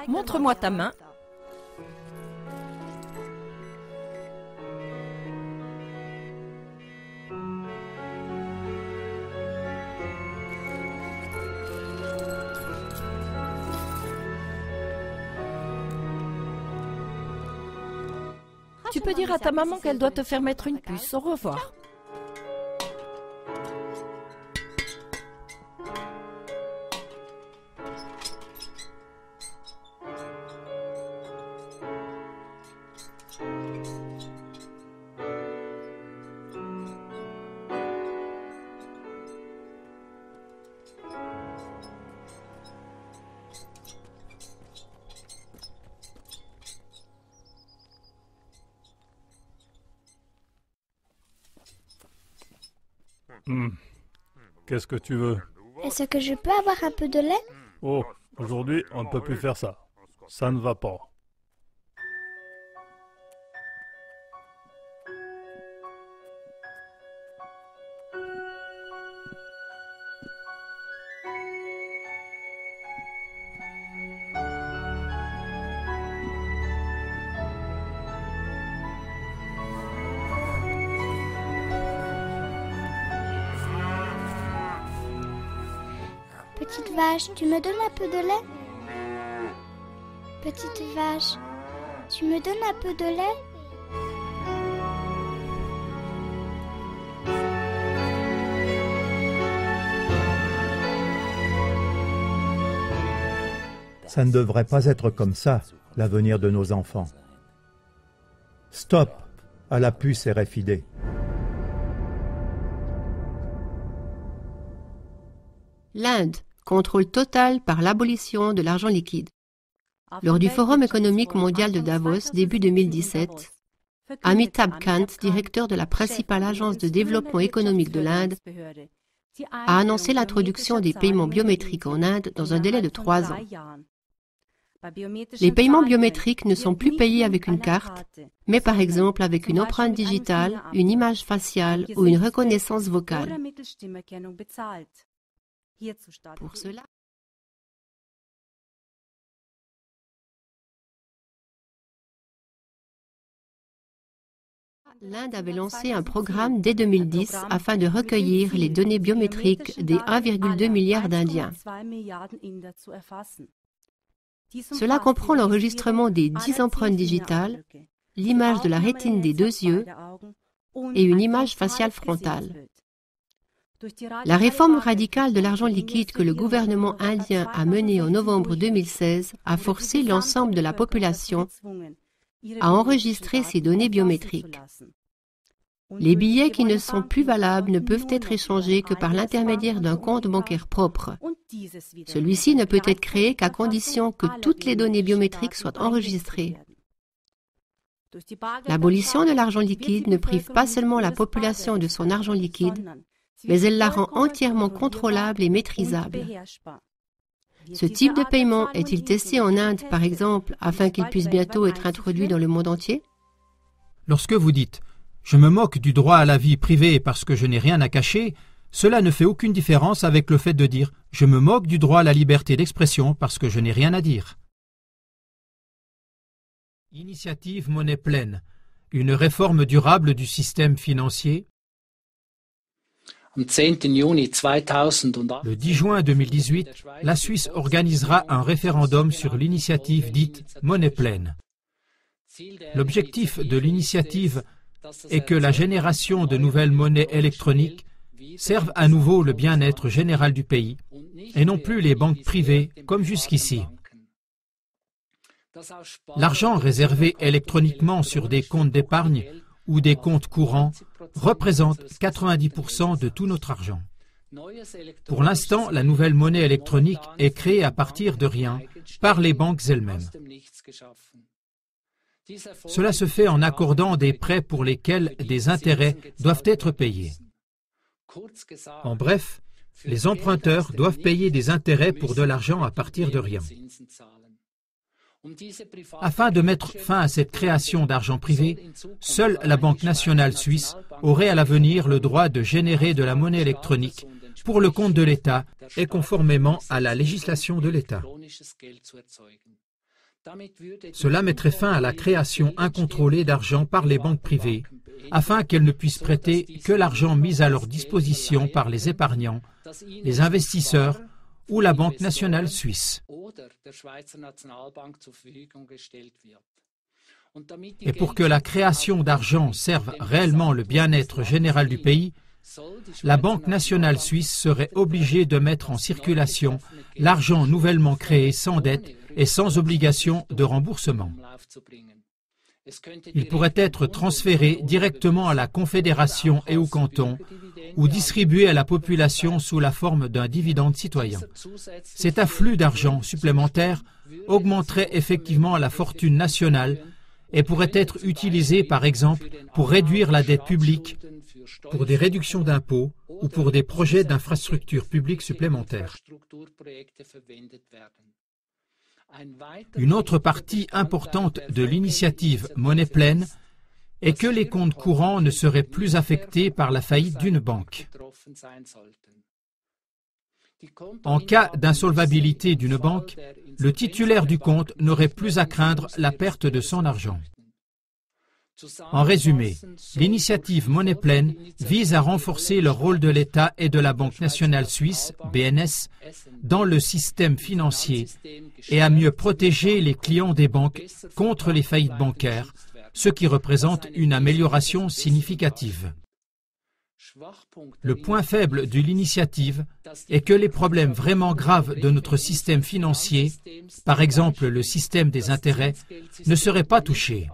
Montre-moi ta main. Tu peux dire à ta maman qu'elle doit te faire mettre une puce. Au revoir. Qu'est-ce que tu veux? Est-ce que je peux avoir un peu de lait? Oh, aujourd'hui, on ne peut plus faire ça. Ça ne va pas. Petite vache, tu me donnes un peu de lait? Petite vache, tu me donnes un peu de lait? Ça ne devrait pas être comme ça, l'avenir de nos enfants. Stop à la puce RFID. L'Inde, contrôle total par l'abolition de l'argent liquide. Lors du Forum économique mondial de Davos, début 2017, Amitabh Kant, directeur de la principale agence de développement économique de l'Inde, a annoncé l'introduction des paiements biométriques en Inde dans un délai de 3 ans. Les paiements biométriques ne sont plus payés avec une carte, mais par exemple avec une empreinte digitale, une image faciale ou une reconnaissance vocale. Pour cela, l'Inde avait lancé un programme dès 2010 afin de recueillir les données biométriques des 1,2 milliard d'Indiens. Cela comprend l'enregistrement des 10 empreintes digitales, l'image de la rétine des 2 yeux et une image faciale frontale. La réforme radicale de l'argent liquide que le gouvernement indien a menée en novembre 2016 a forcé l'ensemble de la population à enregistrer ces données biométriques. Les billets qui ne sont plus valables ne peuvent être échangés que par l'intermédiaire d'un compte bancaire propre. Celui-ci ne peut être créé qu'à condition que toutes les données biométriques soient enregistrées. L'abolition de l'argent liquide ne prive pas seulement la population de son argent liquide, mais elle la rend entièrement contrôlable et maîtrisable. Ce type de paiement est-il testé en Inde, par exemple, afin qu'il puisse bientôt être introduit dans le monde entier? Lorsque vous dites « je me moque du droit à la vie privée parce que je n'ai rien à cacher », cela ne fait aucune différence avec le fait de dire « je me moque du droit à la liberté d'expression parce que je n'ai rien à dire ». Initiative monnaie pleine, une réforme durable du système financier. Le 10 juin 2018, la Suisse organisera un référendum sur l'initiative dite « Monnaie pleine ». L'objectif de l'initiative est que la génération de nouvelles monnaies électroniques serve à nouveau le bien-être général du pays et non plus les banques privées comme jusqu'ici. L'argent réservé électroniquement sur des comptes d'épargne ou des comptes courants représente 90% de tout notre argent. Pour l'instant, la nouvelle monnaie électronique est créée à partir de rien par les banques elles-mêmes. Cela se fait en accordant des prêts pour lesquels des intérêts doivent être payés. En bref, les emprunteurs doivent payer des intérêts pour de l'argent à partir de rien. Afin de mettre fin à cette création d'argent privé, seule la Banque nationale suisse aurait à l'avenir le droit de générer de la monnaie électronique pour le compte de l'État et conformément à la législation de l'État. Cela mettrait fin à la création incontrôlée d'argent par les banques privées, afin qu'elles ne puissent prêter que l'argent mis à leur disposition par les épargnants, les investisseurs ou la Banque nationale suisse. Et pour que la création d'argent serve réellement le bien-être général du pays, la Banque nationale suisse serait obligée de mettre en circulation l'argent nouvellement créé sans dette et sans obligation de remboursement. Il pourrait être transféré directement à la Confédération et au canton ou distribué à la population sous la forme d'un dividende citoyen. Cet afflux d'argent supplémentaire augmenterait effectivement la fortune nationale et pourrait être utilisé par exemple pour réduire la dette publique, pour des réductions d'impôts ou pour des projets d'infrastructures publiques supplémentaires. Une autre partie importante de l'initiative Monnaie pleine est que les comptes courants ne seraient plus affectés par la faillite d'une banque. En cas d'insolvabilité d'une banque, le titulaire du compte n'aurait plus à craindre la perte de son argent. En résumé, l'initiative Monnaie pleine vise à renforcer le rôle de l'État et de la Banque nationale suisse, BNS, dans le système financier et à mieux protéger les clients des banques contre les faillites bancaires, ce qui représente une amélioration significative. Le point faible de l'initiative est que les problèmes vraiment graves de notre système financier, par exemple le système des intérêts, ne seraient pas touchés.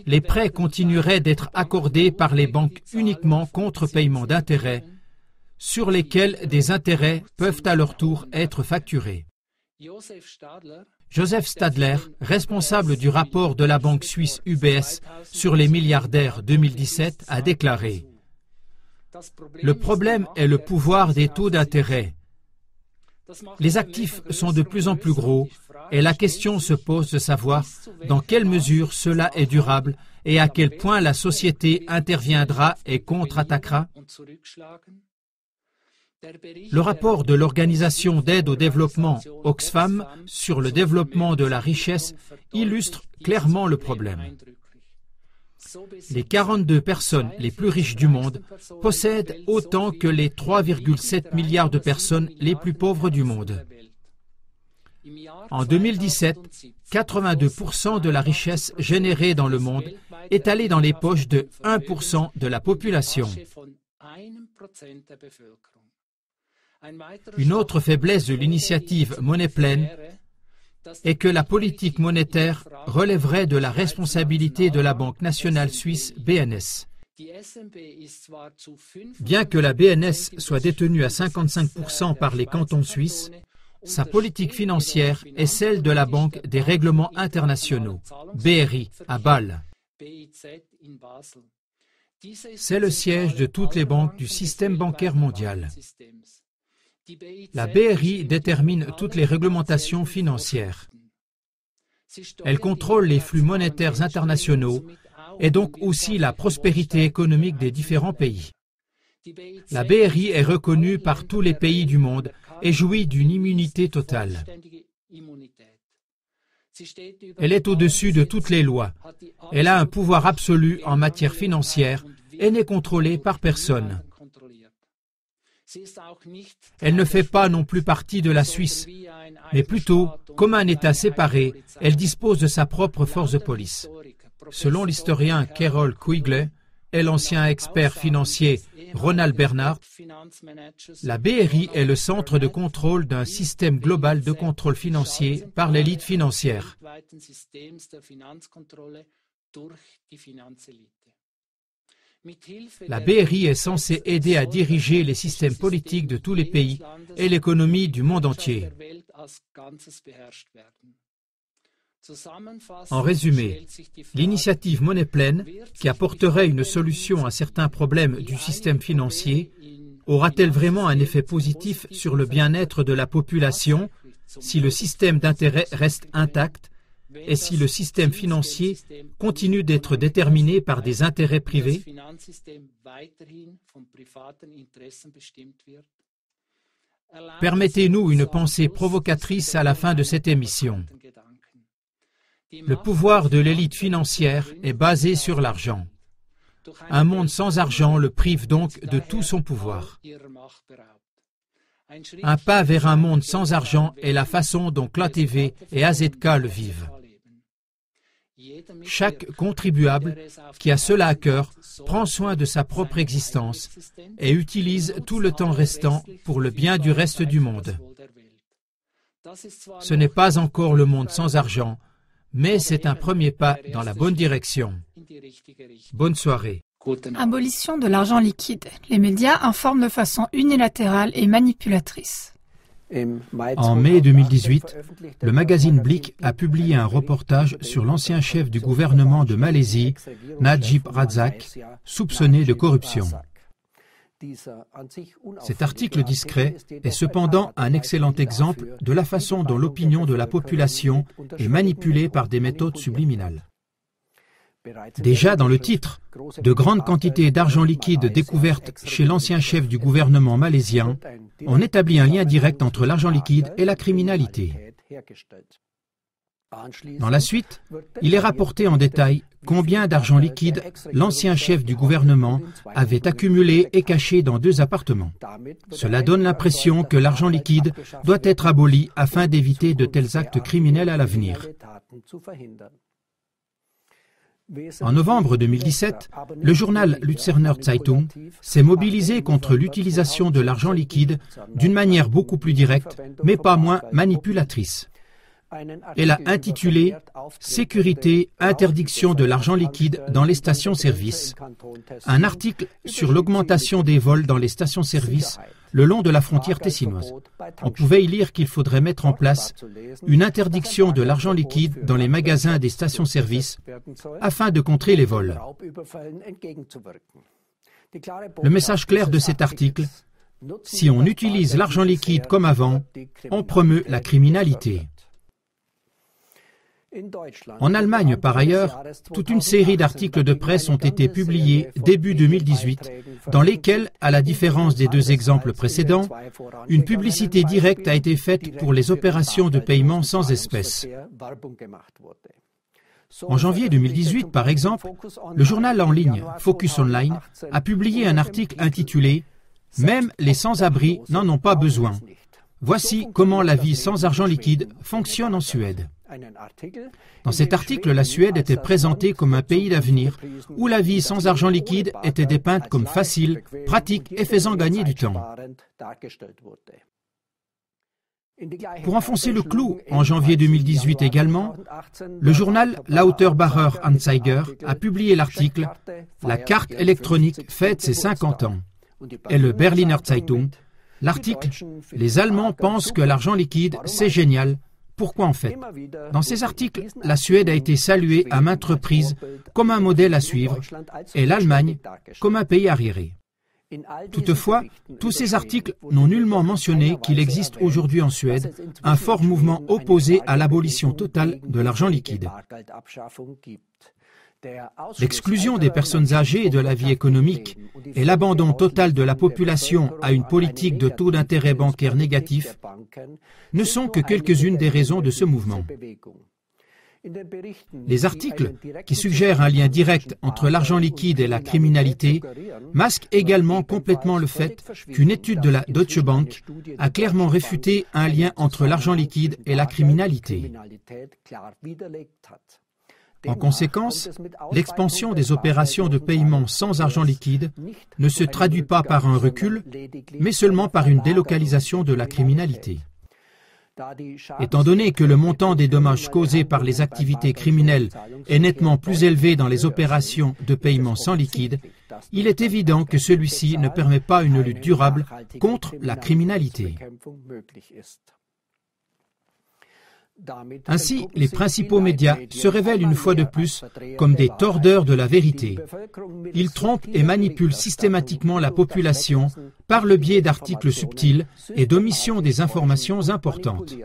Les prêts continueraient d'être accordés par les banques uniquement contre paiement d'intérêts, sur lesquels des intérêts peuvent à leur tour être facturés. Joseph Stadler, responsable du rapport de la banque suisse UBS sur les milliardaires 2017, a déclaré « Le problème est le pouvoir des taux d'intérêt. Les actifs sont de plus en plus gros et la question se pose de savoir dans quelle mesure cela est durable et à quel point la société interviendra et contre-attaquera. » Le rapport de l'Organisation d'aide au développement Oxfam sur le développement de la richesse illustre clairement le problème. Les 42 personnes les plus riches du monde possèdent autant que les 3,7 milliards de personnes les plus pauvres du monde. En 2017, 82% de la richesse générée dans le monde est allée dans les poches de 1% de la population. Une autre faiblesse de l'initiative Monnaie pleine est que la politique monétaire relèverait de la responsabilité de la Banque nationale suisse BNS. Bien que la BNS soit détenue à 55% par les cantons suisses, sa politique financière est celle de la Banque des règlements internationaux, BRI, à Bâle. C'est le siège de toutes les banques du système bancaire mondial. La BRI détermine toutes les réglementations financières. Elle contrôle les flux monétaires internationaux et donc aussi la prospérité économique des différents pays. La BRI est reconnue par tous les pays du monde et jouit d'une immunité totale. Elle est au-dessus de toutes les lois. Elle a un pouvoir absolu en matière financière et n'est contrôlée par personne. Elle ne fait pas non plus partie de la Suisse, mais plutôt, comme un État séparé, elle dispose de sa propre force de police. Selon l'historien Carol Quigley et l'ancien expert financier Ronald Bernard, la BRI est le centre de contrôle d'un système global de contrôle financier par l'élite financière. La BRI est censée aider à diriger les systèmes politiques de tous les pays et l'économie du monde entier. En résumé, l'initiative Monnaie pleine, qui apporterait une solution à certains problèmes du système financier, aura-t-elle vraiment un effet positif sur le bien-être de la population si le système d'intérêt reste intact et si le système financier continue d'être déterminé par des intérêts privés? Permettez-nous une pensée provocatrice à la fin de cette émission. Le pouvoir de l'élite financière est basé sur l'argent. Un monde sans argent le prive donc de tout son pouvoir. Un pas vers un monde sans argent est la façon dont CLA-TV et AZK le vivent. Chaque contribuable qui a cela à cœur prend soin de sa propre existence et utilise tout le temps restant pour le bien du reste du monde. Ce n'est pas encore le monde sans argent, mais c'est un premier pas dans la bonne direction. Bonne soirée. Abolition de l'argent liquide. Les médias informent de façon unilatérale et manipulatrice. En mai 2018, le magazine Blick a publié un reportage sur l'ancien chef du gouvernement de Malaisie, Najib Razak, soupçonné de corruption. Cet article discret est cependant un excellent exemple de la façon dont l'opinion de la population est manipulée par des méthodes subliminales. Déjà dans le titre, de grandes quantités d'argent liquide découvertes chez l'ancien chef du gouvernement malaisien, on établit un lien direct entre l'argent liquide et la criminalité. Dans la suite, il est rapporté en détail combien d'argent liquide l'ancien chef du gouvernement avait accumulé et caché dans 2 appartements. Cela donne l'impression que l'argent liquide doit être aboli afin d'éviter de tels actes criminels à l'avenir. En novembre 2017, le journal Luzerner Zeitung s'est mobilisé contre l'utilisation de l'argent liquide d'une manière beaucoup plus directe, mais pas moins manipulatrice. Elle a intitulé « Sécurité, interdiction de l'argent liquide dans les stations-service », un article sur l'augmentation des vols dans les stations-service le long de la frontière tessinoise. On pouvait y lire qu'il faudrait mettre en place une interdiction de l'argent liquide dans les magasins des stations-service afin de contrer les vols. Le message clair de cet article, si on utilise l'argent liquide comme avant, on promeut la criminalité. En Allemagne, par ailleurs, toute une série d'articles de presse ont été publiés début 2018, dans lesquels, à la différence des 2 exemples précédents, une publicité directe a été faite pour les opérations de paiement sans espèces. En janvier 2018, par exemple, le journal en ligne Focus Online a publié un article intitulé « Même les sans-abri n'en ont pas besoin. Voici comment la vie sans argent liquide fonctionne en Suède. » Dans cet article, la Suède était présentée comme un pays d'avenir où la vie sans argent liquide était dépeinte comme facile, pratique et faisant gagner du temps. Pour enfoncer le clou, en janvier 2018 également, le journal Lauterbacher Anzeiger a publié l'article « La carte électronique fête ses 50 ans » et le Berliner Zeitung, l'article « Les Allemands pensent que l'argent liquide, c'est génial. Pourquoi en fait ?» Dans ces articles, la Suède a été saluée à maintes reprises comme un modèle à suivre et l'Allemagne comme un pays arriéré. Toutefois, tous ces articles n'ont nullement mentionné qu'il existe aujourd'hui en Suède un fort mouvement opposé à l'abolition totale de l'argent liquide. L'exclusion des personnes âgées de la vie économique et l'abandon total de la population à une politique de taux d'intérêt bancaire négatif ne sont que quelques-unes des raisons de ce mouvement. Les articles qui suggèrent un lien direct entre l'argent liquide et la criminalité masquent également complètement le fait qu'une étude de la Deutsche Bank a clairement réfuté un lien entre l'argent liquide et la criminalité. En conséquence, l'expansion des opérations de paiement sans argent liquide ne se traduit pas par un recul, mais seulement par une délocalisation de la criminalité. Étant donné que le montant des dommages causés par les activités criminelles est nettement plus élevé dans les opérations de paiement sans liquide, il est évident que celui-ci ne permet pas une lutte durable contre la criminalité. Ainsi, les principaux médias se révèlent une fois de plus comme des tordeurs de la vérité. Ils trompent et manipulent systématiquement la population par le biais d'articles subtils et d'omission des informations importantes.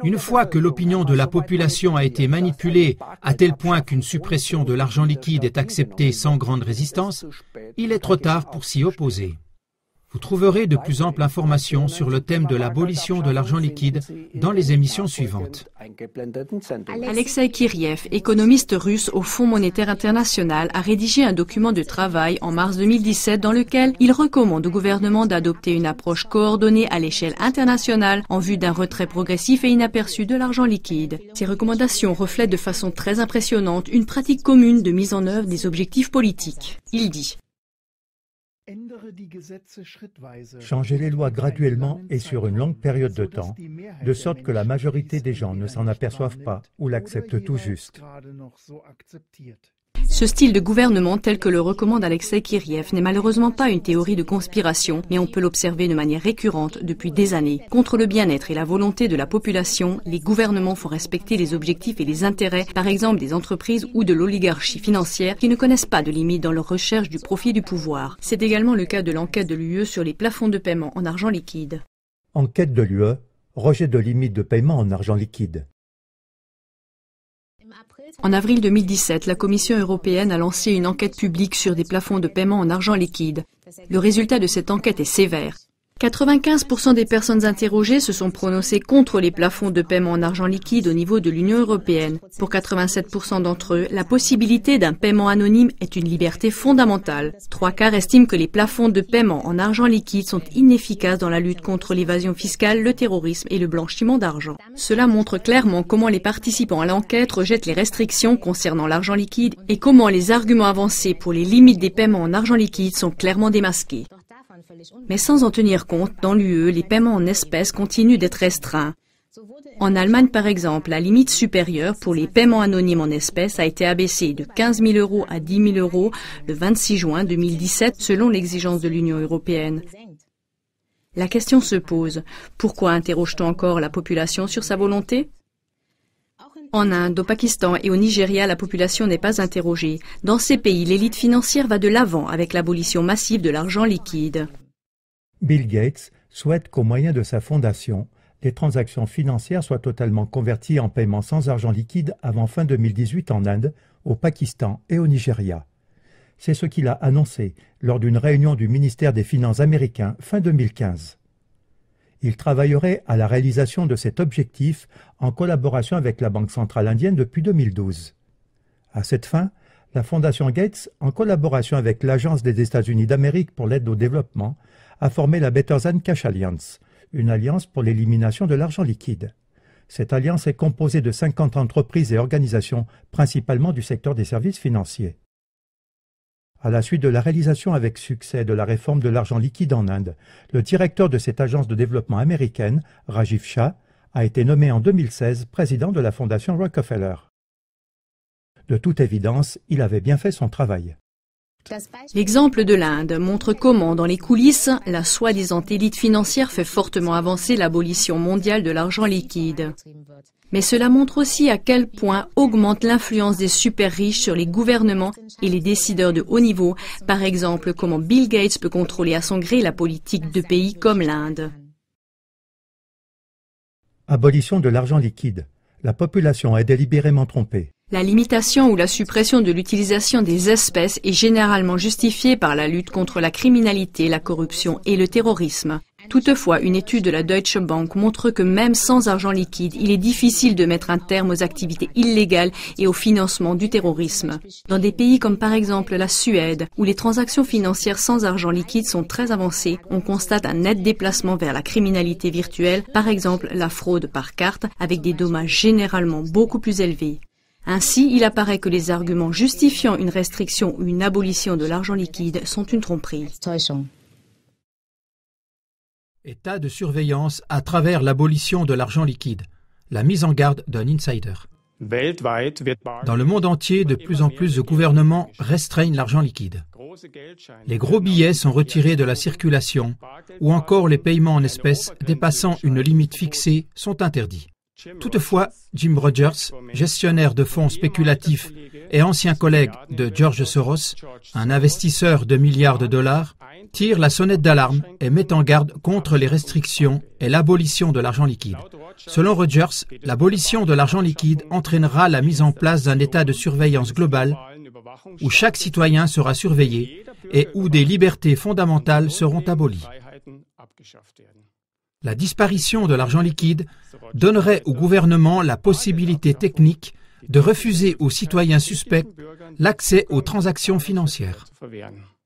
Une fois que l'opinion de la population a été manipulée à tel point qu'une suppression de l'argent liquide est acceptée sans grande résistance, il est trop tard pour s'y opposer. Vous trouverez de plus amples informations sur le thème de l'abolition de l'argent liquide dans les émissions suivantes. Alexei Kiriev, économiste russe au Fonds monétaire international, a rédigé un document de travail en mars 2017 dans lequel il recommande au gouvernement d'adopter une approche coordonnée à l'échelle internationale en vue d'un retrait progressif et inaperçu de l'argent liquide. Ces recommandations reflètent de façon très impressionnante une pratique commune de mise en œuvre des objectifs politiques. Il dit: Changez les lois graduellement et sur une longue période de temps, de sorte que la majorité des gens ne s'en aperçoivent pas ou l'acceptent tout juste. Ce style de gouvernement tel que le recommande Alexei Kiriev n'est malheureusement pas une théorie de conspiration, mais on peut l'observer de manière récurrente depuis des années. Contre le bien-être et la volonté de la population, les gouvernements font respecter les objectifs et les intérêts, par exemple des entreprises ou de l'oligarchie financière qui ne connaissent pas de limites dans leur recherche du profit et du pouvoir. C'est également le cas de l'enquête de l'UE sur les plafonds de paiement en argent liquide. Enquête de l'UE, rejet de limites de paiement en argent liquide. En avril 2017, la Commission européenne a lancé une enquête publique sur des plafonds de paiement en argent liquide. Le résultat de cette enquête est sévère. 95% des personnes interrogées se sont prononcées contre les plafonds de paiement en argent liquide au niveau de l'Union européenne. Pour 87% d'entre eux, la possibilité d'un paiement anonyme est une liberté fondamentale. 3/4 estiment que les plafonds de paiement en argent liquide sont inefficaces dans la lutte contre l'évasion fiscale, le terrorisme et le blanchiment d'argent. Cela montre clairement comment les participants à l'enquête rejettent les restrictions concernant l'argent liquide et comment les arguments avancés pour les limites des paiements en argent liquide sont clairement démasqués. Mais sans en tenir compte, dans l'UE, les paiements en espèces continuent d'être restreints. En Allemagne, par exemple, la limite supérieure pour les paiements anonymes en espèces a été abaissée de 15 000 € à 10 000 € le 26 juin 2017, selon l'exigence de l'Union européenne. La question se pose, pourquoi interroge-t-on encore la population sur sa volonté ? En Inde, au Pakistan et au Nigeria, la population n'est pas interrogée. Dans ces pays, l'élite financière va de l'avant avec l'abolition massive de l'argent liquide. Bill Gates souhaite qu'au moyen de sa fondation, les transactions financières soient totalement converties en paiement sans argent liquide avant fin 2018 en Inde, au Pakistan et au Nigeria. C'est ce qu'il a annoncé lors d'une réunion du ministère des Finances américain fin 2015. Il travaillerait à la réalisation de cet objectif en collaboration avec la Banque centrale indienne depuis 2012. À cette fin, la Fondation Gates, en collaboration avec l'Agence des États-Unis d'Amérique pour l'aide au développement, a formé la Better Than Cash Alliance, une alliance pour l'élimination de l'argent liquide. Cette alliance est composée de 50 entreprises et organisations, principalement du secteur des services financiers. À la suite de la réalisation avec succès de la réforme de l'argent liquide en Inde, le directeur de cette agence de développement américaine, Rajiv Shah, a été nommé en 2016 président de la Fondation Rockefeller. De toute évidence, il avait bien fait son travail. L'exemple de l'Inde montre comment, dans les coulisses, la soi-disant élite financière fait fortement avancer l'abolition mondiale de l'argent liquide. Mais cela montre aussi à quel point augmente l'influence des super riches sur les gouvernements et les décideurs de haut niveau, par exemple comment Bill Gates peut contrôler à son gré la politique de pays comme l'Inde. Abolition de l'argent liquide. La population est délibérément trompée. La limitation ou la suppression de l'utilisation des espèces est généralement justifiée par la lutte contre la criminalité, la corruption et le terrorisme. Toutefois, une étude de la Deutsche Bank montre que même sans argent liquide, il est difficile de mettre un terme aux activités illégales et au financement du terrorisme. Dans des pays comme par exemple la Suède, où les transactions financières sans argent liquide sont très avancées, on constate un net déplacement vers la criminalité virtuelle, par exemple la fraude par carte, avec des dommages généralement beaucoup plus élevés. Ainsi, il apparaît que les arguments justifiant une restriction ou une abolition de l'argent liquide sont une tromperie. État de surveillance à travers l'abolition de l'argent liquide, la mise en garde d'un insider. Dans le monde entier, de plus en plus de gouvernements restreignent l'argent liquide. Les gros billets sont retirés de la circulation ou encore les paiements en espèces dépassant une limite fixée sont interdits. Toutefois, Jim Rogers, gestionnaire de fonds spéculatifs et ancien collègue de George Soros, un investisseur de milliards de dollars, tire la sonnette d'alarme et met en garde contre les restrictions et l'abolition de l'argent liquide. Selon Rogers, l'abolition de l'argent liquide entraînera la mise en place d'un état de surveillance globale où chaque citoyen sera surveillé et où des libertés fondamentales seront abolies. La disparition de l'argent liquide donnerait au gouvernement la possibilité technique de refuser aux citoyens suspects l'accès aux transactions financières.